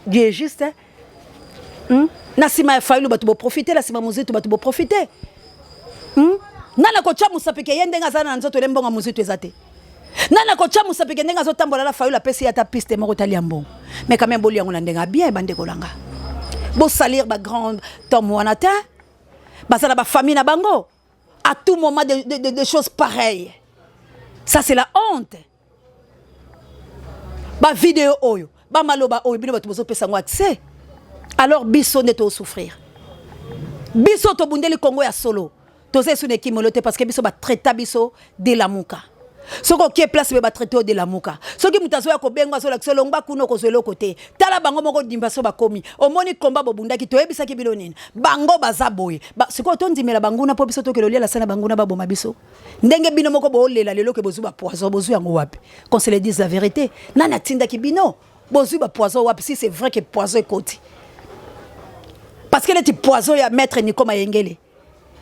[SPEAKER 3] Dieu est juste, hein? Na sima Fayulu batu bo profiter, la sima muzitu batu bo profiter. Nana ko cha musapeke yende ngazana na nzoto lembonga muzitu ezate. Nana ko cha musapeke ndenga zo tambola la Fayulu pesa ya ta piste moko tali yambo. Mais quand même boli yango na ndenga bien bande kolanga. Bo salir ba grand Tom Wanata. Ba sala ba famille na bango. À tout moment de choses pareilles. Ça c'est la honte. Ba vidéo oyo, ba maloba oyo bino batu bozo pesa ngwa tse. Alors biso neto souffrir. Biso to bundeli Congo ya solo. Toze sune kimolote parce que biso ba traita biso de la muka. Soko qui est place ba traiter de la muka. Soki mutazo ya ko benga so la selongba kuno ko zelo côté. Tala bango moko dimba so ba komi. Omoni komba bobunda ki toyebisa ki bilonine. Bango bazaboye. Ba siko to ndimela bango na po biso to kelolia la sana bango na ba boma biso. Ndenge bino moko bo lela lelo ke bozu ba poison bozu yango wapi. Qu'on se le dise la vérité. Nana tinda ki bino. Bozu ba poison wapi si c'est vrai que poison est côté. Parce que le petit poison ya maître ni comme yengele.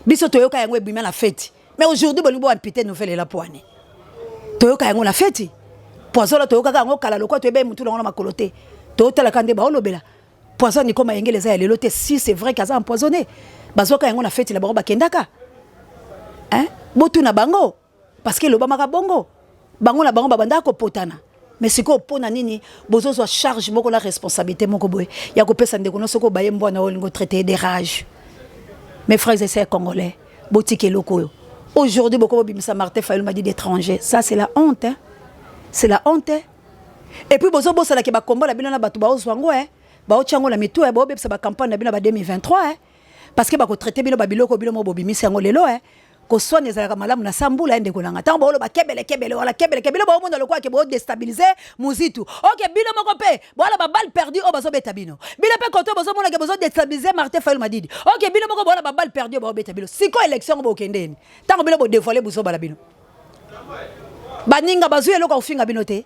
[SPEAKER 3] Biso toyoka yango ebima la fête. Mais aujourd'hui bolibo amputé nouvelle la poane. Toyoka yango la fête. Poison la toyoka yango kala lokwa toyebe mutu longo na makolote. Toyota la kande ba olobela. poison ni comme yengele za lelo te si c'est vrai kaza empoisonné bazoka yango na fête la bango bakendaka hein botu na bango parce que loba maka bongo bango na bango babanda ko potana mais siko pona nini bozo so charge moko la responsabilité moko boy ya ko pesa ndeko no soko baye mbwana olingo traiter des rages mes frères et sœurs congolais botike loko aujourd'hui boko bimisa Martin Fayulu m'a dit d'étranger ça c'est la honte hein c'est la honte hein? Et puis bozo bosa la ke ba kombo la bino na batu ba ozwango hein ba ochango la mitu ba obebisa ba campagne na bino ba 2023 hein parce que ba ko traiter bino ba biloko bino mo bobimisa ngo lelo hein ko soine ezalaka malamu na sambula ende kolanga tango ba lo ba kebele wala kebele ba omonda lokwa ke bo déstabiliser muzitu OK bino moko pe wala ba balle perdue o bazo beta bino bino pe koto bozo mona ke bozo déstabiliser Martin Fayulu Madidi OK bino moko wala ba balle perdue ba beta bino siko élection bo kendeni tango bino bo dévoiler bozo bala bino baninga bazu eloko ofinga bino te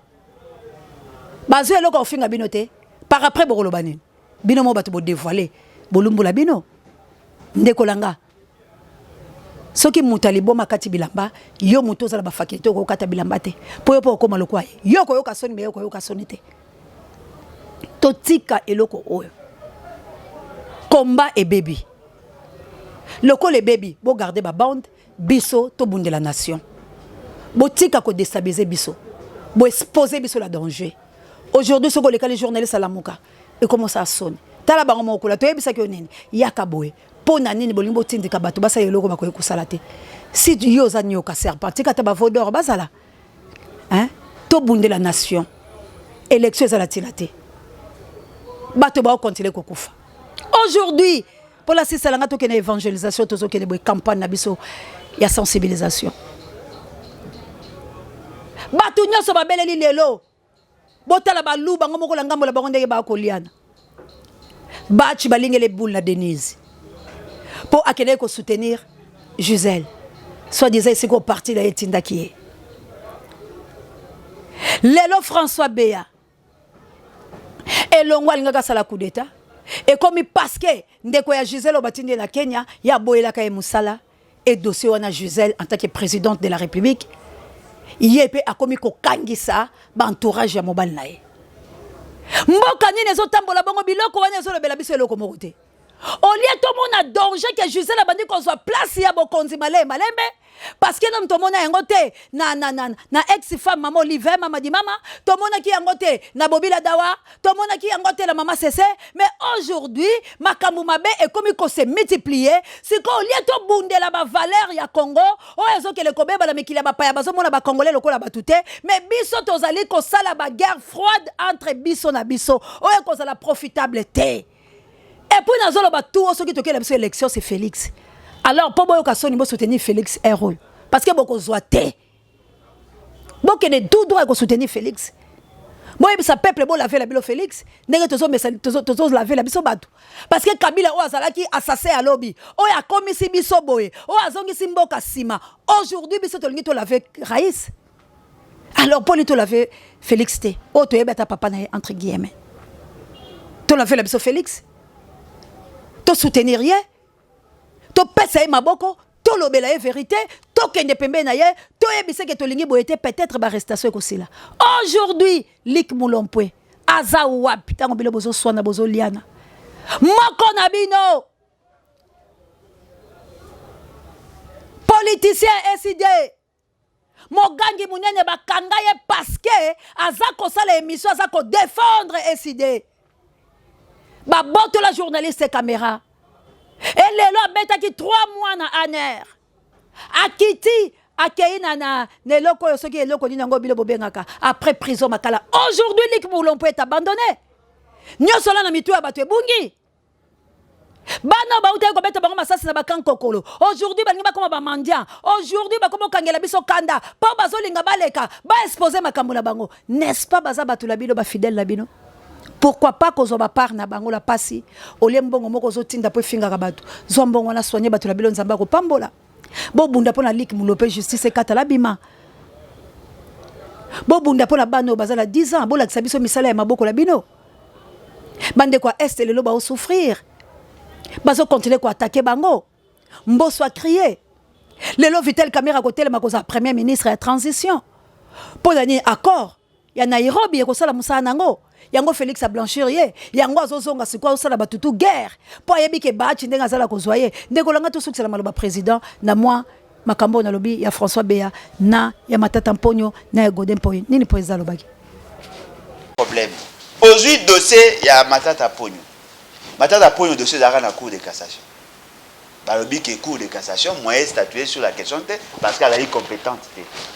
[SPEAKER 3] bazu eloko ofinga bino te par après bokolo banini bino mo bato bo dévoiler bolumbula bino ndekolanga soki mutali boma kati bilamba yo muto za ba faculté ko kata bilamba te po yo po ko maloko ay yo ko yo ka soni me yo ko yo ka soni te totika eloko oyo combat et baby loko le baby bo garder ba bande biso to bunde la nation botika ko déstabiliser biso bo exposer biso la danger aujourd'hui ce que les journalistes à la muka et commence à sonner tala bango moko la to yebisa ki onini yaka boye pona nini bolingo tindika bato basa yeloko bakoye kusala te si yo za nyoka serpent kata ba vodor bazala hein to bunde la nation élection za la tilate bato ba continuer kokufa aujourd'hui pour la sisalanga to kena évangélisation to zo kena boye campagne na biso ya sensibilisation bato nyoso ba beleli lelo botala ba lu bango moko la ngambo la bango ndenge ba koliana bachi balinge les boules la Denise pour akene ko soutenir Gisèle soit disant c'est ko parti la etinda qui est lelo François Béa et longwa linga sala coup d'état et comme parce que ndeko ya Gisèle obatinde na Kenya ya boyela ka musala et dossier wana Gisèle en tant que présidente de la République yepe akomi ko kangisa ba entourage ya mobile nae mboka nini ezotambola bango biloko wana ezolobela biso eloko moko te olie tomona danger que Gisèle abandi kozwa place ya bokonzi malembe parce que nom tomona yango te na ex femme maman Oliver mama di mama tomona ki yango te na Bobila Dawa tomona ki yango te na mama Cessé mais aujourd'hui makambu mabe ekomi ko se multiplier siko olie to bundela ba valeur ya Congo o ezokele kobeba la mikili ba paya bazomona ba congolais lokola batute mais biso tozali ko sala ba guerre froide entre biso na biso o ekozala profitable te. Et puis dans le bateau, ceux qui toquent l'élection, c'est Félix. Alors, pour moi, il faut soutenir Félix héros. Parce que beaucoup de té. Beaucoup de tout droit soutenir Félix. Moi, ça peuple bon laver la bilo Félix. N'est-ce que laver la biso bateau. Parce que Kabila ou Azalaki assassin à lobby. O ya commis si biso boy. O azongi simboka sima. Aujourd'hui, biso to lingi to laver Raïs. Alors, pour lui to laver Félix té. O to yebeta papa na entre guillemets. To laver la biso Félix. To soutenir rien, to pesa ma boko, to lobela e vérité, to kende pembe na ye, to yebise ke to lingi boyete peut-être ba arrestation ko sila. Aujourd'hui, lik mulompwe, aza wapi tango bilo bozo swana bozo liana. Moko na bino. Politicien SID. Mogangi munene ba kangaye parce que aza ko sala émission aza ko défendre SID. Ba boto la journaliste caméra. Et lelo betaki 3 mois na aner. Akiti akeina na neloko yo soki eloko ni nango bilo bobengaka après prison makala. Aujourd'hui lik moulon peut être abandonné. Nyoso la na mitu ya bato ebungi. Bana ba uta ko beta bango masasi na bakan kokolo. Aujourd'hui ba ngiba koma ba mandian. Aujourd'hui ba komo kangela biso kanda. Pa bazolinga baleka, ba exposer makambo na bango. N'est-ce pas baza batu la bilo ba fidèle la bino? Pourquoi pas qu'on soit par na bango la passi au liembongo moko zotinda po finga kabatu zombongo na soigner batu la bilo nzamba ko pambola bo bunda pona lik mulope justice kata la bima bo bunda pona bano bazala 10 ans bo la biso misala ya maboko la bino bande kwa est lelo ba souffrir bazo continuer ko attaquer bango mboso a crier lelo Vitel Caméra côté le makoza premier ministre à transition pour donner accord ya Nairobi ekosala musala nango yango Félix a blanchir ye yango azozonga sikwa osala batutu guerre po ayebi ke bachi ndenga zala kozwa ye ndeko langa to sukisela maloba président na moi makambo na lobi ya François Beya na ya Matata Mponyo na ya Godin Mpoyo nini président lobaki
[SPEAKER 1] problème aujourd'hui dossier ya Matata Mponyo dossier d'arrêt na cour de cassation balobi que cour de cassation moi statué sur la question parce qu'elle a eu compétente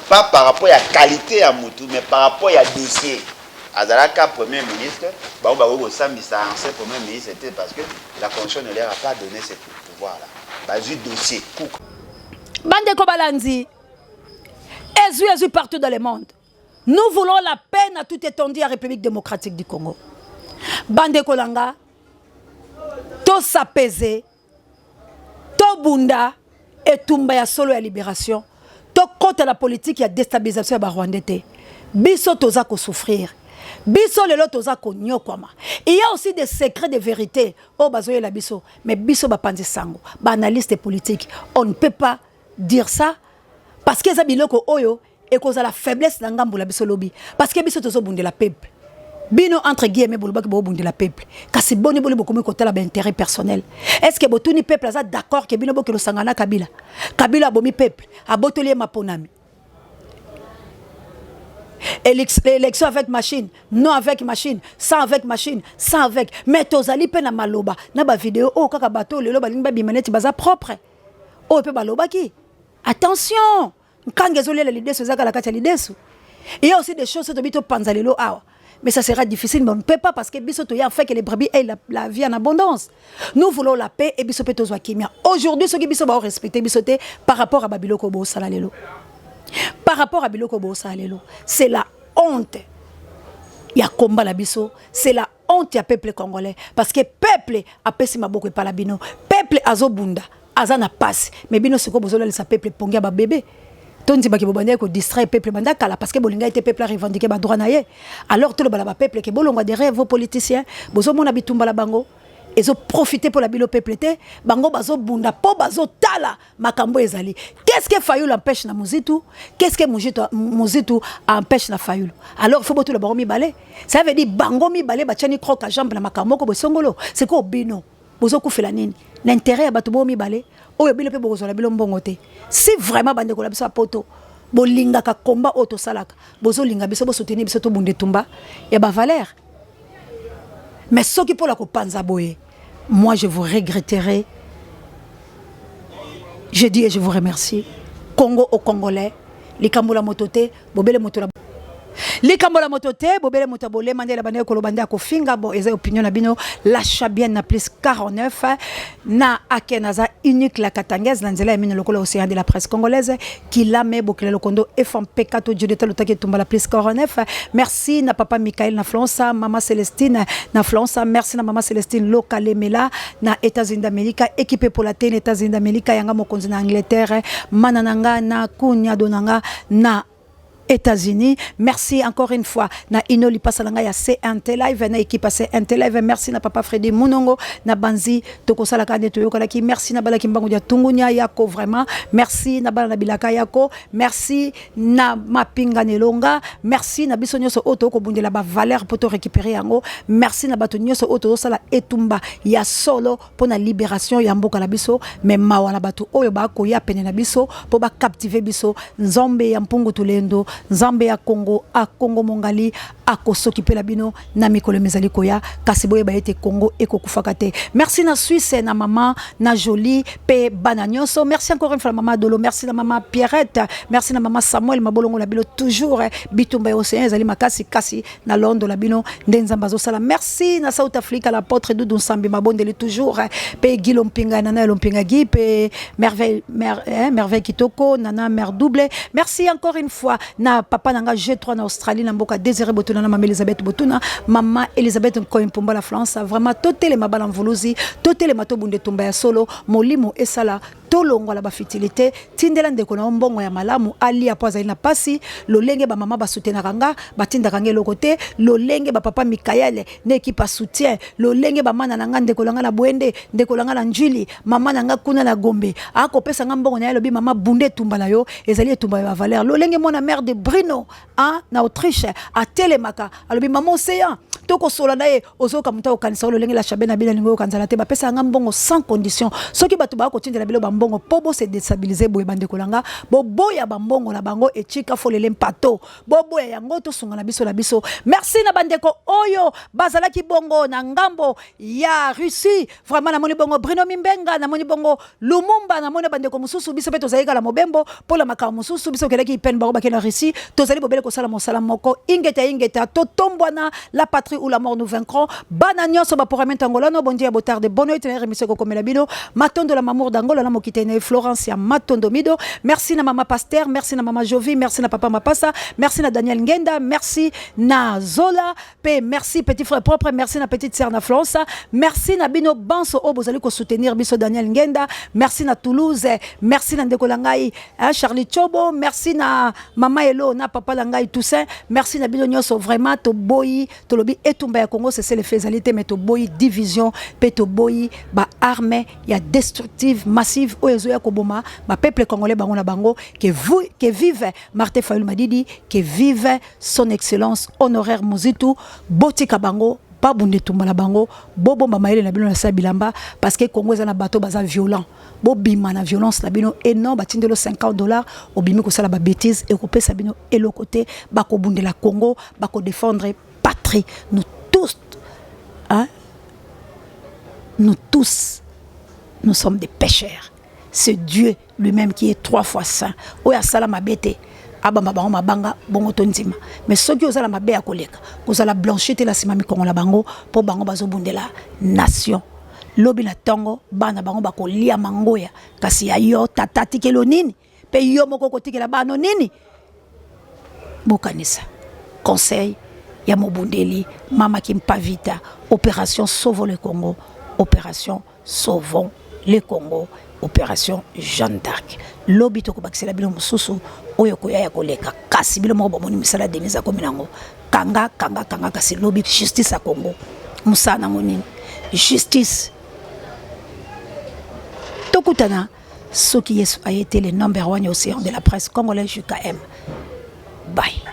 [SPEAKER 1] pas par rapport à la qualité à Moutou mais par rapport à dossier Azalaka premier ministre ba au sambisa ancien premier ministre c'était parce que la constitution ne leur a pas donné ce pouvoir là bazu dossier
[SPEAKER 3] bande ko balanzi ezu partout dans le monde nous voulons la paix à toute étendue à la République démocratique du Congo bande ko langa to s'apaiser to bunda et tumba ya solo ya libération to contre la politique ya déstabilisation ya Rwandais biso toza ko souffrir biso lelo toza ko nyokwama il y a aussi des secrets de vérité oh bazoye la biso mais biso ba panzi sango ba analyste politique on ne peut pas dire ça parce que ça biloko oyo et cause la faiblesse na ngambo la biso lobi parce que biso tozo bunde la peuple bino entre guillemets bolobaki bo bunde la peuple kasi boni boli bokomi kotala ba intérêt personnel est-ce que botuni peuple aza d'accord que bino bokelo sangana kabila abomi peuple abotoli maponami élection avec machine, non avec machine, sans avec machine, sans avec. Mais tozali pe na maloba, na ba vidéo oh kaka bato lelo balinga bimaneti baza propre. Oh pe baloba ki. Attention, quand ngezole la l'idée zaka la kati l'idée. Il y a aussi des choses to bito panza lelo awa. Mais ça sera difficile, mais on ne peut pas parce que biso to ya fait que les brebis aient la vie en abondance. Nous voulons la paix et biso pe tozwa kimia. Aujourd'hui ce qui biso ba respecter bisoté par rapport à Babiloko bo sala lelo. Par rapport à Biloko Bosalelo, c'est la honte. Il y a combat la biso, c'est la honte ya peuple congolais parce que peuple a pesi maboko et palabino, peuple azobunda, azana passe, mais bino siko bozola le sa peuple pongia ba bébé. Tondi ba ke bobanda ko distraire peuple banda kala parce que bolinga était peuple a revendiquer ba droit na ye. Alors tout le bala ba peuple ke bolonga des rêves politiciens, bozo mona bitumba la bango. Ils ont profité pour la bilo peuple bango bazo bunda po bazo tala makambo ezali. Qu'est-ce que Fayoul empêche na Muzitu? Qu'est-ce que Muzitu empêche na Fayoul? Alors il faut boto le bango mi balé. Ça veut dire bango mi balé ba tiani croque à jambe na makambo ko bosongolo. C'est quoi bino? Bozo ku fela nini? L'intérêt ya bato bo mi balé. Oyo bilo pe bozo la bilo mbongote. Si vraiment bande ko la biso poto bolinga ka combat auto salaka. Bozo linga biso bo soutenir biso to bunde tumba ya ba valeur. Mais ce qui pour la Kopanza Boye, moi je vous regretterai. Je dis et je vous remercie. Congo au Congolais, les Kambola Motote, Bobele Motola. Les Kambola Motote, Bobele Motabole, Mandela Bane Kolobanda Kofinga, bon, et opinion na bino, l'achat bien na plus 49, na Akenaza unique la Katangaise, l'Anzela Emine Lokola Océan de la presse congolaise, qui l'a mis Bokele Lokondo, FMP 4, Judeta Lotake Tumba la plus 49. Merci na papa Michael na Flonsa, maman Célestine na Flonsa, merci na maman Célestine Lokale Mela, na États-Unis d'Amérique, équipé pour la télé États-Unis d'Amérique, Yanga Mokonzi na Angleterre, Manananga na Kunya Donanga na États-Unis. Merci encore une fois na Inoli Pasalanga ya CNT Live na équipe CNT Live. Merci na papa Freddy Munongo na Banzi Tokosala Kande Toyokalaki. Merci na Balaki Mbango ya Tungunya yako vraiment. Merci na Bala Bilaka yako. Merci na Mapinga Nelonga. Merci na Bisonyo so auto ko bundela ba valeur pour te récupérer yango. Merci na Batonyo so auto sala etumba ya solo pour la libération ya mboka la biso mais mawala batu oyo ba ko ya pene na biso pour ba captiver biso nzombe ya mpungu tulendo Nzambe ya Congo a Congo Mongali a kosokipe la bino na mikolo mezali koya kasi boye ba ete Congo eko kufakate. Merci na Suisse na maman na Jolie pe bananyoso. Merci encore une fois maman Dolo, merci na maman Pierrette, merci na maman Samuel mabolongo la bino toujours bitumba océan ezali makasi kasi na Londres la bino ndenzamba zo sala. Merci na South Africa l'apôtre Doudou Nsambi mabondeli toujours pe Guilo Mpinga nana Lompinga Gi pe merveille kitoko nana mère double. Merci encore une fois na papa nanga G3 na Australie na mboka Désiré Botuna na maman Elisabeth Botuna maman Elisabeth Nkoympomba la France vraiment totele mabala mvuluzi totele mato bunde tumba ya solo molimo esala tolongo la ba futilité tindela ndeko na mbongo ya malamu ali apo azali na pasi lolenge ba mama ba soutenir nga batinda kanga lokote lolenge ba papa Mikaele ne équipe soutien lolenge ba mana nga ndeko langa na Bwende ndeko langa na Njili mama nga kuna na Gombe akopesa nga mbongo na lobi mama bunde tumbala yo ezali etumba ya valeur lolenge mona mère de Bruno na Autriche a telemaka alobi mama océan toko sola nae ozoka muta okanisa lolenge la chabena bina lingo kanzala te bapesa nga mbongo sans condition soki bato ba ko tindela bilo bambongo pobo se déstabiliser boye bandeko langa boya bambongo na bango etika folele mpato boya yango to sunga na biso merci na bandeko oyo bazalaki bongo na ngambo ya Russie vraiment na moni bongo Bruno Mimbenga na moni bongo Lumumba na moni bandeko mususu biso beto zaika la mobembo pola makao mususu biso keleki pen bango bakena Russie to zali bobele ko sala mosala moko ingeta to tombwana la patrie ou la mort nous vaincrons bana nyonso ba pour amenta ngolano bondi ya botarde bono itenere mise ko komela bino matondo la mamour d'Angola na mokitene Florence ya matondo mido merci na mama Pasteur merci na mama Jovi merci na papa Mapasa merci na Daniel Ngenda merci na Zola pe merci petit frère propre merci na petite sœur na Florence merci na bino banso o bozali ko soutenir biso Daniel Ngenda merci na Toulouse merci na ndeko langai Charlie Chobo merci na mama Elo na papa langai Toussaint merci na bino nyonso vraiment to boyi to lobi etumba ya Congo c'est le faisalité mais to boyi division pe to boyi ba armée ya destructive massive oyezo ya koboma ba peuple congolais bango na bango que vive Martin Fayulu Madidi que vive son excellence honoraire Mozitu botika bango pas bunde tumbala bango bobo mamayele na bino na sa bilamba parce que Congo za na bateau baza violent bobima na violence na bino et non batindelo $50 obimi ko sala ba bêtise et ko pesa bino et le côté ba ko bundela Congo ba ko défendre patrie nous tous nous sommes des pécheurs c'est Dieu lui-même qui est 3 fois saint oya sala mabete abamba bango mabanga bongo tonzima mais soki ozala mabe ya koleka kozala blanchite la simami kongo la bango po bango bazobundela nation lobi na tongo bana bango bakolia mangoya kasi ya yo tata tikelo nini pe yo moko kotikela bano nini bokanisa conseil ya mobundeli mama Kimpavita opération Sauvons le Congo opération Sauvons le Congo opération Jeanne d'Arc lobi to ko bakisela bilo mususu oyo ko ya koleka kasi bilo moko bomoni misala Denise kominango kanga kasi lobi justice a Congo musana monini justice tokutana soki Yesu a été le number 1 océan de la presse congolaise JKM bye.